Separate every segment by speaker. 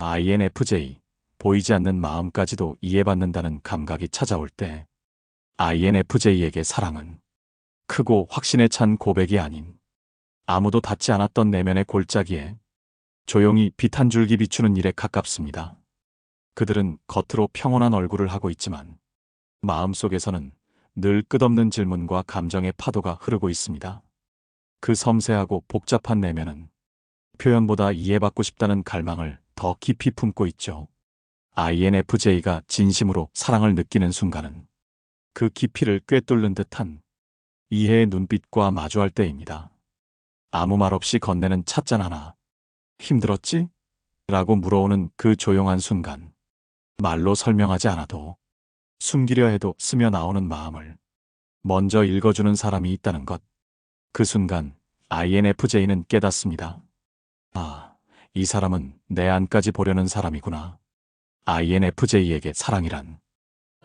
Speaker 1: INFJ, 보이지 않는 마음까지도 이해받는다는 감각이 찾아올 때 INFJ에게 사랑은 크고 확신에 찬 고백이 아닌 아무도 닿지 않았던 내면의 골짜기에 조용히 빛 한 줄기 비추는 일에 가깝습니다. 그들은 겉으로 평온한 얼굴을 하고 있지만 마음속에서는 늘 끝없는 질문과 감정의 파도가 흐르고 있습니다. 그 섬세하고 복잡한 내면은 표현보다 이해받고 싶다는 갈망을 더 깊이 품고 있죠. INFJ가 진심으로 사랑을 느끼는 순간은 그 깊이를 꿰뚫는 듯한 이해의 눈빛과 마주할 때입니다. 아무 말 없이 건네는 찻잔 하나. 힘들었지? 라고 물어오는 그 조용한 순간. 말로 설명하지 않아도 숨기려 해도 스며 나오는 마음을 먼저 읽어주는 사람이 있다는 것. 그 순간 INFJ는 깨닫습니다. 아, 이 사람은 내 안까지 보려는 사람이구나. INFJ에게 사랑이란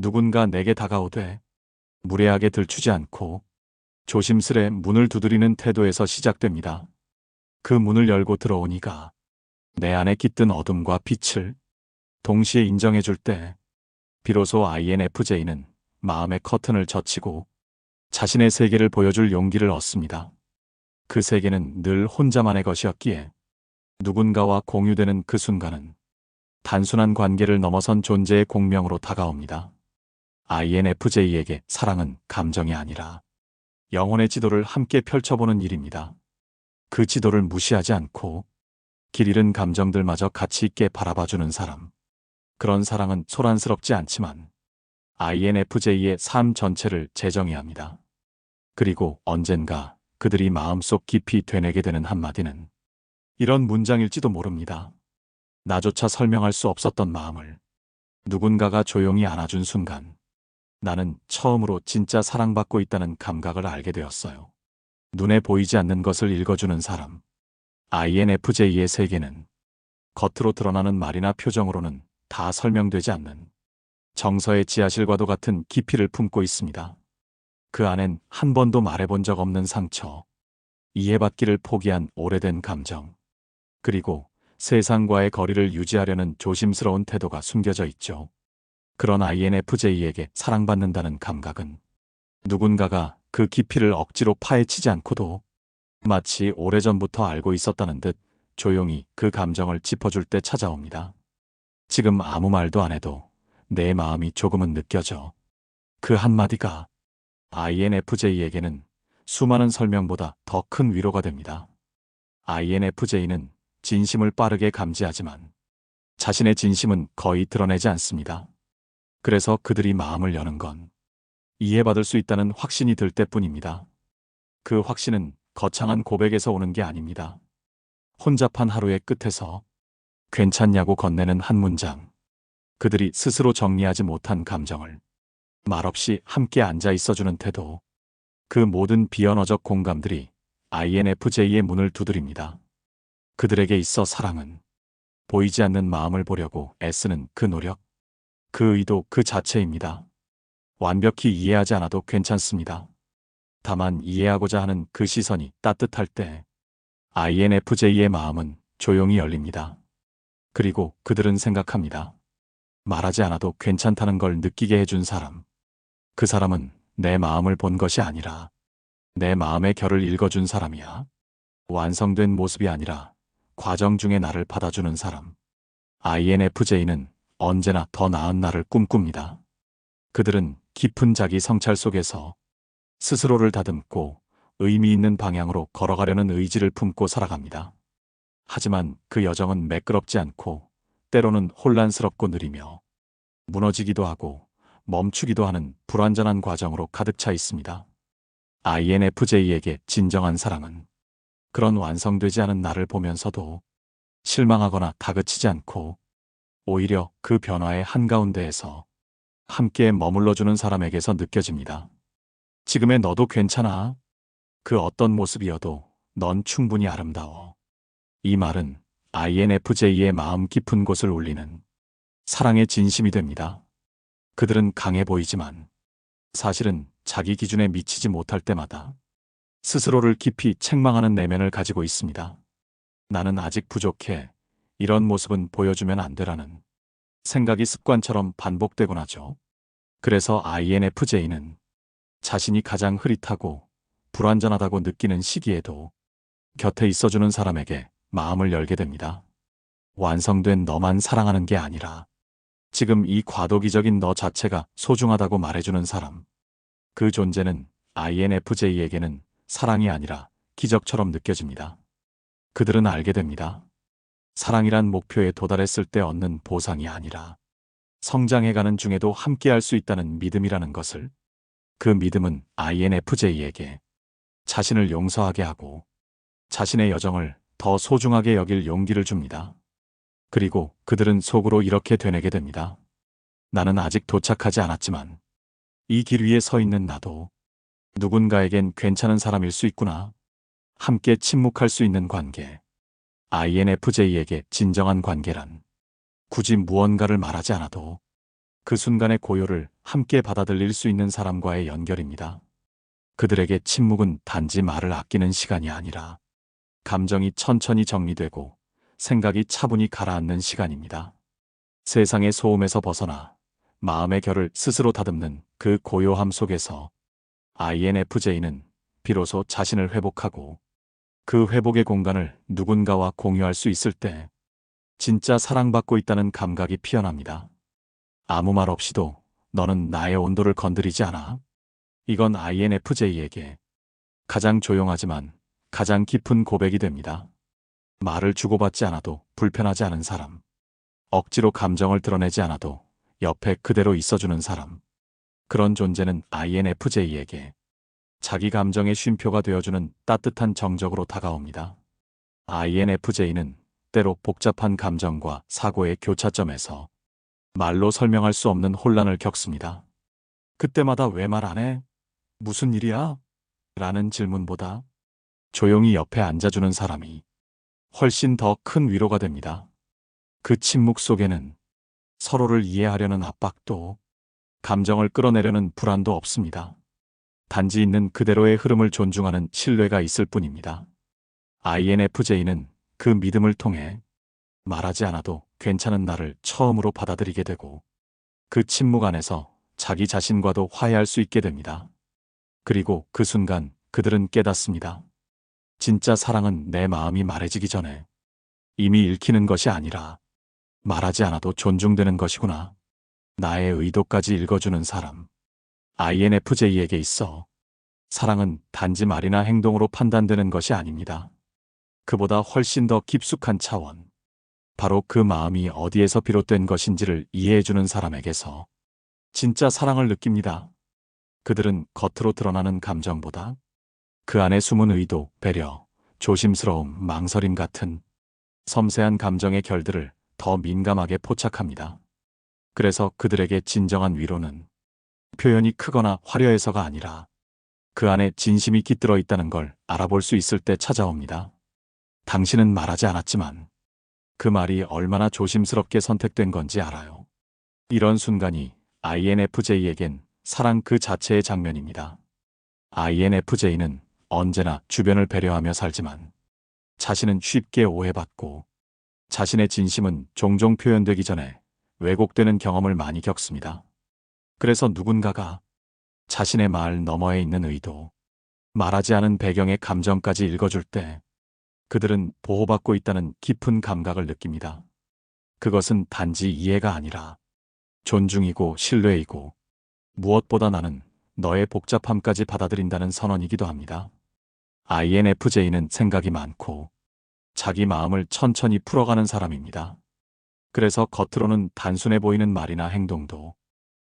Speaker 1: 누군가 내게 다가오되 무례하게 들추지 않고 조심스레 문을 두드리는 태도에서 시작됩니다. 그 문을 열고 들어오니가 내 안에 깃든 어둠과 빛을 동시에 인정해줄 때 비로소 INFJ는 마음의 커튼을 젖히고 자신의 세계를 보여줄 용기를 얻습니다. 그 세계는 늘 혼자만의 것이었기에 누군가와 공유되는 그 순간은 단순한 관계를 넘어선 존재의 공명으로 다가옵니다. INFJ에게 사랑은 감정이 아니라 영혼의 지도를 함께 펼쳐보는 일입니다. 그 지도를 무시하지 않고 길 잃은 감정들마저 가치 있게 바라봐주는 사람. 그런 사랑은 소란스럽지 않지만 INFJ의 삶 전체를 재정의합니다. 그리고 언젠가 그들이 마음속 깊이 되뇌게 되는 한마디는 이런 문장일지도 모릅니다. 나조차 설명할 수 없었던 마음을 누군가가 조용히 안아준 순간 나는 처음으로 진짜 사랑받고 있다는 감각을 알게 되었어요. 눈에 보이지 않는 것을 읽어주는 사람. INFJ의 세계는 겉으로 드러나는 말이나 표정으로는 다 설명되지 않는 정서의 지하실과도 같은 깊이를 품고 있습니다. 그 안엔 한 번도 말해본 적 없는 상처, 이해받기를 포기한 오래된 감정, 그리고 세상과의 거리를 유지하려는 조심스러운 태도가 숨겨져 있죠. 그런 INFJ에게 사랑받는다는 감각은 누군가가 그 깊이를 억지로 파헤치지 않고도 마치 오래전부터 알고 있었다는 듯 조용히 그 감정을 짚어줄 때 찾아옵니다. 지금 아무 말도 안 해도 내 마음이 조금은 느껴져. 그 한마디가 INFJ에게는 수많은 설명보다 더 큰 위로가 됩니다. INFJ는 진심을 빠르게 감지하지만 자신의 진심은 거의 드러내지 않습니다. 그래서 그들이 마음을 여는 건 이해받을 수 있다는 확신이 들 때뿐입니다. 그 확신은 거창한 고백에서 오는 게 아닙니다. 혼잡한 하루의 끝에서 괜찮냐고 건네는 한 문장. 그들이 스스로 정리하지 못한 감정을 말없이 함께 앉아 있어주는 태도. 그 모든 비언어적 공감들이 INFJ의 문을 두드립니다. 그들에게 있어 사랑은 보이지 않는 마음을 보려고 애쓰는 그 노력, 그 의도 그 자체입니다. 완벽히 이해하지 않아도 괜찮습니다. 다만 이해하고자 하는 그 시선이 따뜻할 때 INFJ의 마음은 조용히 열립니다. 그리고 그들은 생각합니다. 말하지 않아도 괜찮다는 걸 느끼게 해준 사람. 그 사람은 내 마음을 본 것이 아니라 내 마음의 결을 읽어준 사람이야. 완성된 모습이 아니라 과정 중에 나를 받아주는 사람. INFJ는 언제나 더 나은 나를 꿈꿉니다. 그들은 깊은 자기 성찰 속에서 스스로를 다듬고 의미 있는 방향으로 걸어가려는 의지를 품고 살아갑니다. 하지만 그 여정은 매끄럽지 않고 때로는 혼란스럽고 느리며 무너지기도 하고 멈추기도 하는 불완전한 과정으로 가득 차 있습니다. INFJ에게 진정한 사랑은 그런 완성되지 않은 나를 보면서도 실망하거나 다그치지 않고 오히려 그 변화의 한가운데에서 함께 머물러주는 사람에게서 느껴집니다. 지금의 너도 괜찮아. 그 어떤 모습이어도 넌 충분히 아름다워. 이 말은 INFJ의 마음 깊은 곳을 울리는 사랑의 진심이 됩니다. 그들은 강해 보이지만 사실은 자기 기준에 미치지 못할 때마다 스스로를 깊이 책망하는 내면을 가지고 있습니다. 나는 아직 부족해. 이런 모습은 보여주면 안 되라는 생각이 습관처럼 반복되곤 하죠. 그래서 INFJ는 자신이 가장 흐릿하고 불완전하다고 느끼는 시기에도 곁에 있어주는 사람에게 마음을 열게 됩니다. 완성된 너만 사랑하는 게 아니라 지금 이 과도기적인 너 자체가 소중하다고 말해주는 사람. 그 존재는 INFJ에게는 사랑이 아니라 기적처럼 느껴집니다. 그들은 알게 됩니다. 사랑이란 목표에 도달했을 때 얻는 보상이 아니라 성장해가는 중에도 함께할 수 있다는 믿음이라는 것을. 그 믿음은 INFJ에게 자신을 용서하게 하고 자신의 여정을 더 소중하게 여길 용기를 줍니다. 그리고 그들은 속으로 이렇게 되뇌게 됩니다. 나는 아직 도착하지 않았지만 이 길 위에 서 있는 나도 누군가에겐 괜찮은 사람일 수 있구나. 함께 침묵할 수 있는 관계. INFJ에게 진정한 관계란 굳이 무언가를 말하지 않아도 그 순간의 고요를 함께 받아들일 수 있는 사람과의 연결입니다. 그들에게 침묵은 단지 말을 아끼는 시간이 아니라 감정이 천천히 정리되고 생각이 차분히 가라앉는 시간입니다. 세상의 소음에서 벗어나 마음의 결을 스스로 다듬는 그 고요함 속에서 INFJ는 비로소 자신을 회복하고 그 회복의 공간을 누군가와 공유할 수 있을 때 진짜 사랑받고 있다는 감각이 피어납니다. 아무 말 없이도 너는 나의 온도를 건드리지 않아. 이건 INFJ에게 가장 조용하지만 가장 깊은 고백이 됩니다. 말을 주고받지 않아도 불편하지 않은 사람. 억지로 감정을 드러내지 않아도 옆에 그대로 있어주는 사람. 그런 존재는 INFJ에게 자기 감정의 쉼표가 되어주는 따뜻한 정적으로 다가옵니다. INFJ는 때로 복잡한 감정과 사고의 교차점에서 말로 설명할 수 없는 혼란을 겪습니다. 그때마다 왜 말 안 해? 무슨 일이야? 라는 질문보다 조용히 옆에 앉아주는 사람이 훨씬 더 큰 위로가 됩니다. 그 침묵 속에는 서로를 이해하려는 압박도 감정을 끌어내려는 불안도 없습니다. 단지 있는 그대로의 흐름을 존중하는 신뢰가 있을 뿐입니다. INFJ는 그 믿음을 통해 말하지 않아도 괜찮은 나를 처음으로 받아들이게 되고 그 침묵 안에서 자기 자신과도 화해할 수 있게 됩니다. 그리고 그 순간 그들은 깨닫습니다. 진짜 사랑은 내 마음이 말해지기 전에 이미 읽히는 것이 아니라 말하지 않아도 존중되는 것이구나. 나의 의도까지 읽어주는 사람. INFJ에게 있어 사랑은 단지 말이나 행동으로 판단되는 것이 아닙니다. 그보다 훨씬 더 깊숙한 차원. 바로 그 마음이 어디에서 비롯된 것인지를 이해해주는 사람에게서 진짜 사랑을 느낍니다. 그들은 겉으로 드러나는 감정보다 그 안에 숨은 의도, 배려, 조심스러움, 망설임 같은 섬세한 감정의 결들을 더 민감하게 포착합니다. 그래서 그들에게 진정한 위로는 표현이 크거나 화려해서가 아니라 그 안에 진심이 깃들어 있다는 걸 알아볼 수 있을 때 찾아옵니다. 당신은 말하지 않았지만 그 말이 얼마나 조심스럽게 선택된 건지 알아요. 이런 순간이 INFJ에겐 사랑 그 자체의 장면입니다. INFJ는 언제나 주변을 배려하며 살지만 자신은 쉽게 오해받고 자신의 진심은 종종 표현되기 전에 왜곡되는 경험을 많이 겪습니다. 그래서 누군가가 자신의 말 너머에 있는 의도, 말하지 않은 배경의 감정까지 읽어줄 때 그들은 보호받고 있다는 깊은 감각을 느낍니다. 그것은 단지 이해가 아니라 존중이고 신뢰이고 무엇보다 나는 너의 복잡함까지 받아들인다는 선언이기도 합니다. INFJ는 생각이 많고 자기 마음을 천천히 풀어가는 사람입니다. 그래서 겉으로는 단순해 보이는 말이나 행동도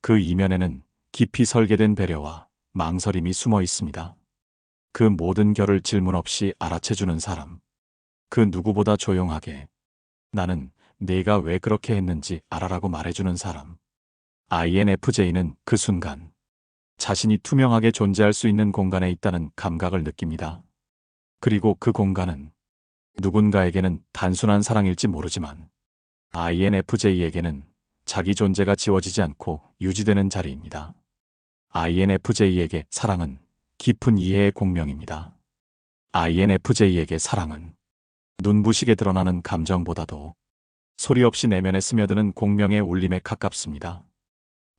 Speaker 1: 그 이면에는 깊이 설계된 배려와 망설임이 숨어 있습니다. 그 모든 결을 질문 없이 알아채주는 사람. 그 누구보다 조용하게 나는 네가 왜 그렇게 했는지 알아라고 말해주는 사람. INFJ는 그 순간 자신이 투명하게 존재할 수 있는 공간에 있다는 감각을 느낍니다. 그리고 그 공간은 누군가에게는 단순한 사랑일지 모르지만 INFJ에게는 자기 존재가 지워지지 않고 유지되는 자리입니다. INFJ에게 사랑은 깊은 이해의 공명입니다. INFJ에게 사랑은 눈부시게 드러나는 감정보다도 소리 없이 내면에 스며드는 공명의 울림에 가깝습니다.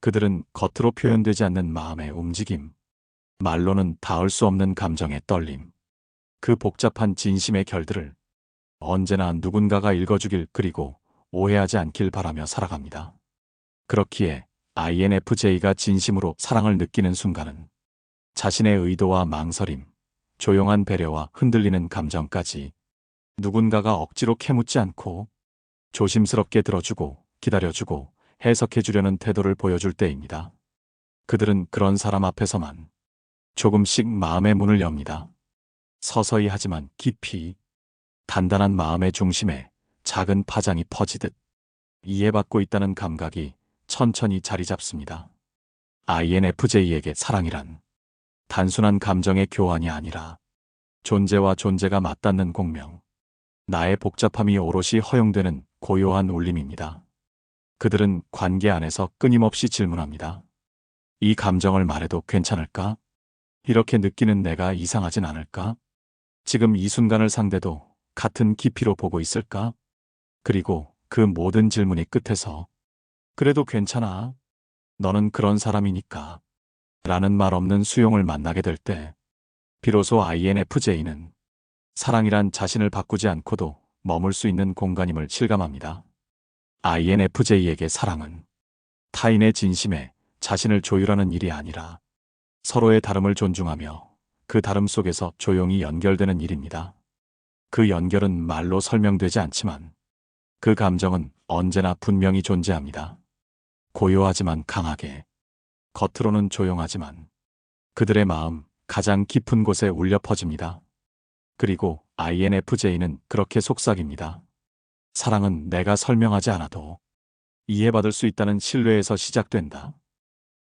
Speaker 1: 그들은 겉으로 표현되지 않는 마음의 움직임, 말로는 닿을 수 없는 감정의 떨림, 그 복잡한 진심의 결들을 언제나 누군가가 읽어주길 그리고 오해하지 않길 바라며 살아갑니다. 그렇기에 INFJ가 진심으로 사랑을 느끼는 순간은 자신의 의도와 망설임, 조용한 배려와 흔들리는 감정까지 누군가가 억지로 캐묻지 않고 조심스럽게 들어주고 기다려주고 해석해주려는 태도를 보여줄 때입니다. 그들은 그런 사람 앞에서만 조금씩 마음의 문을 엽니다. 서서히 하지만 깊이, 단단한 마음의 중심에 작은 파장이 퍼지듯 이해받고 있다는 감각이 천천히 자리 잡습니다. INFJ에게 사랑이란 단순한 감정의 교환이 아니라 존재와 존재가 맞닿는 공명, 나의 복잡함이 오롯이 허용되는 고요한 울림입니다. 그들은 관계 안에서 끊임없이 질문합니다. 이 감정을 말해도 괜찮을까? 이렇게 느끼는 내가 이상하진 않을까? 지금 이 순간을 상대도 같은 깊이로 보고 있을까? 그리고 그 모든 질문이 끝에서 그래도 괜찮아. 너는 그런 사람이니까. 라는 말 없는 수용을 만나게 될 때, 비로소 INFJ는 사랑이란 자신을 바꾸지 않고도 머물 수 있는 공간임을 실감합니다. INFJ에게 사랑은 타인의 진심에 자신을 조율하는 일이 아니라 서로의 다름을 존중하며 그 다름 속에서 조용히 연결되는 일입니다. 그 연결은 말로 설명되지 않지만 그 감정은 언제나 분명히 존재합니다. 고요하지만 강하게, 겉으로는 조용하지만 그들의 마음 가장 깊은 곳에 울려 퍼집니다. 그리고 INFJ는 그렇게 속삭입니다. 사랑은 내가 설명하지 않아도 이해받을 수 있다는 신뢰에서 시작된다.